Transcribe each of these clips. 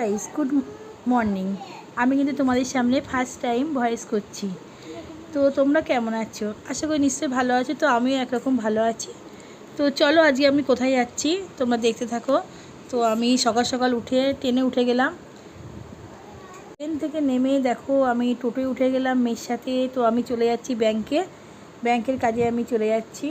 Guys, good morning. আমি কিন্তু তোমাদের সামনে ফার্স্ট টাইম ভয়েস করছি। তো তোমরা কেমন আছো? আশা করি নিশ্চয়ই ভালো আছো। তো আমিও একরকম ভালো আছি। তো চলো আজকে আমি কোথায় যাচ্ছি তোমরা দেখতে থাকো। তো আমি সকাল সকাল উঠে ট্রেনে উঠে গেলাম। ট্রেন থেকে নেমে দেখো আমি টোটোয় উঠে গেলাম মেয়ের সাথে। তো আমি চলে যাচ্ছি ব্যাংকের কাজে আমি চলে যাচ্ছি।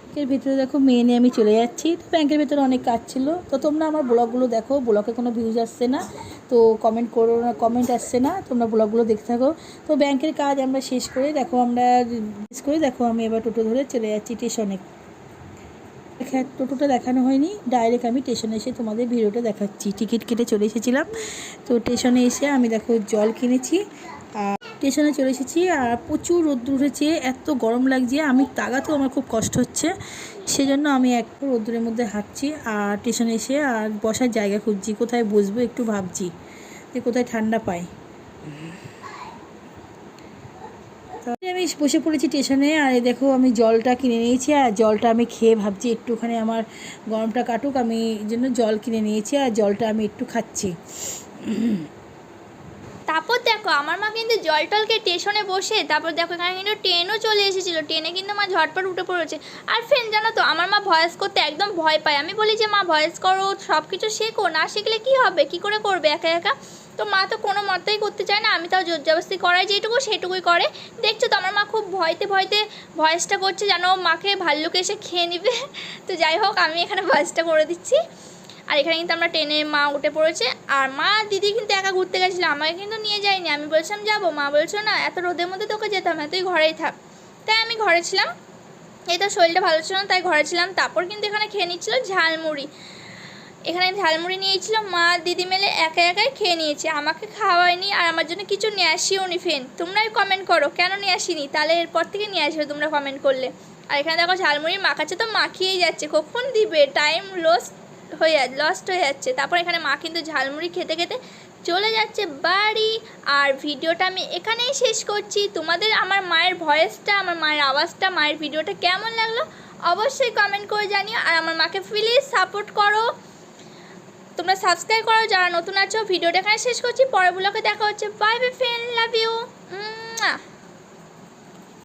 ব্যাংকের ভিতরে দেখো মেয়ে নিয়ে আমি চলে যাচ্ছি। তো ব্যাংকের ভিতরে অনেক কাজ ছিল। তো তোমরা আমার ব্লগগুলো দেখো, ব্লগে কোনো ভিউজ আসছে না, তো কমেন্ট করো না, কমেন্ট আসছে না, তোমরা ব্লগগুলো দেখতে থাকো। তো ব্যাংকের কাজ আমরা শেষ করে দেখো আমি এবার টোটো ধরে চলে যাচ্ছি স্টেশনে। টোটোটা দেখানো হয়নি, ডাইরেক্ট আমি স্টেশনে এসে তোমাদের ভিডিওটা দেখাচ্ছি। টিকিট কেটে চলে এসেছিলাম। তো স্টেশনে এসে আমি দেখো জল কিনেছি আর স্টেশনে চলে এসেছি। আর প্রচুর রোদ্দুর উঠেছে, এত গরম লাগছে, আমি তাগাতেও আমার খুব কষ্ট হচ্ছে। সেজন্য আমি একটু রোদ্দুরের মধ্যে হাঁটছি আর স্টেশনে এসে আর বসার জায়গা খুঁজছি, কোথায় বসবো একটু ভাবছি যে কোথায় ঠান্ডা পাই। আমি বসে পড়েছি স্টেশনে। আর দেখো আমি জলটা কিনে নিয়েছি আর জলটা আমি খেয়ে ভাবছি একটুখানি আমার গরমটা কাটুক, আমি এই জন্য জল কিনে নিয়েছি আর জলটা আমি একটু খাচ্ছি। তারপর দেখো আমার মা কিন্তু জল টলকে স্টেশনে বসে, তারপর দেখো এখানে কিন্তু ট্রেনও চলে এসেছিলো। ট্রেনে কিন্তু মা ঝটপট উঠে পড়েছে। আর ফ্রেন্ড জানো তো, আমার মা ভয়েস করতে একদম ভয় পায়। আমি বলি যে মা ভয়েস করো, সব কিছু শেখো, না শিখলে কী হবে, কী করে করবে একা একা। তো মা তো কোনো মতেই করতে চায় না, আমি তাও জোর জবরদস্তি করাই, যেটুকু সেটুকুই করে। দেখছো তো আমার মা খুব ভয়তে ভয়েসটা করছে, জানো মাকে ভাল্লুক এসে খেয়ে নিবে। তো যাই হোক, আমি এখানে ভয়েসটা করে দিচ্ছি। আর এখানে কিন্তু আমরা ট্রেনে মা উঠে পড়েছে। আর মা দিদি কিন্তু একা ঘুরতে গেছিলো, আমাকে কিন্তু নিয়ে যায়নি। আমি বলছিলাম যাবো, মা বলছো না এত রোদের মধ্যে তোকে যেতাম না, তুই ঘরেই থাক। তাই আমি ঘরে ছিলাম। এই তো শরীরটা ভালো ছিল না, তাই ঘরে ছিলাম। তারপর কিন্তু এখানে খেয়ে নিচ্ছিলো ঝালমুড়ি। এখানে ঝালমুড়ি নিয়েছিল, মা দিদি মিলে একা একাই খেয়ে নিয়েছে, আমাকে খাওয়ায়নি আর আমার জন্য কিছু নিয়ে আসিও নি। ফ্রেন্ড তোমরাই কমেন্ট করো কেন নিয়ে আসিনি, তাহলে এরপর থেকে নিয়ে আসবে তোমরা কমেন্ট করলে। আর এখানে দেখো ঝালমুড়ি মাখাচ্ছে, তো মাখিয়েই যাচ্ছে, কখন দিবে, টাইম লস্ট হয়ে যাচ্ছে। তারপর এখানে মা কিন্তু ঝালমুড়ি খেতে খেতে চলে যাচ্ছে বাড়ি। আর ভিডিওটা আমি এখানেই শেষ করছি। তোমাদের আমার মায়ের ভয়েসটা, আমার মায়ের আওয়াজটা, মায়ের ভিডিওটা কেমন লাগলো অবশ্যই কমেন্ট করে জানিও। আর আমার মাকে প্লিজ সাপোর্ট করো, তোমরা সাবস্ক্রাইব করো যারা নতুন আছো। ভিডিওটা এখানে শেষ করছি, পরের ব্লগে দেখা হচ্ছে। Bye bye friend, love you.